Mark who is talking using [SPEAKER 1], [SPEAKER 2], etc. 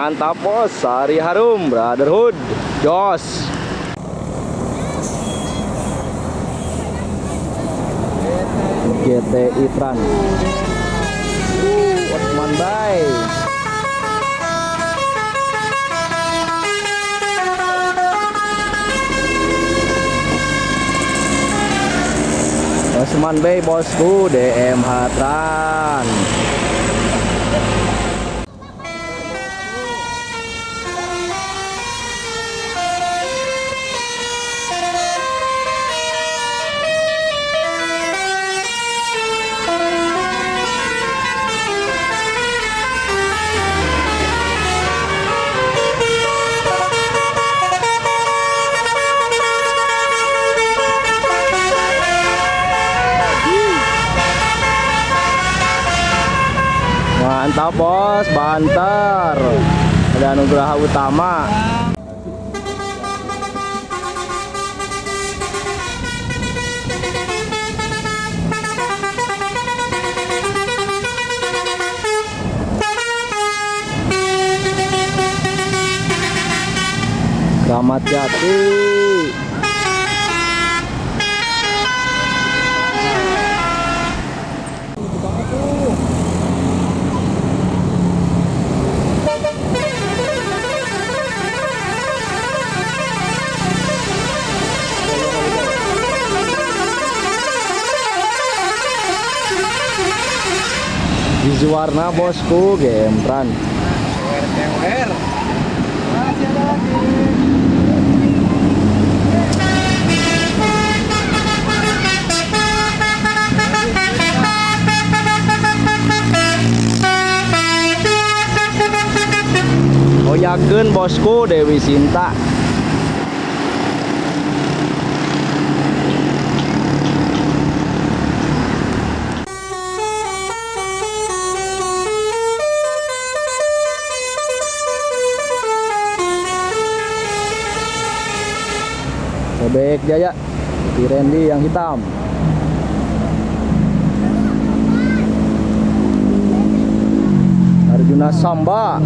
[SPEAKER 1] Mantap bos, Sari Harum Brotherhood. Jos. GTI Tran. Osman Bay. Osman Bay bosku, DMH Tran. Mantap bos, banter. Ada Nugraha Utama. Kramat Jati. Hijau warna bosku, game Tran.
[SPEAKER 2] Masih ada lagi.
[SPEAKER 1] Oyakeun bosku, Dewi Sinta. Bebek Jaya, Pirendi yang hitam. Arjuna Samba.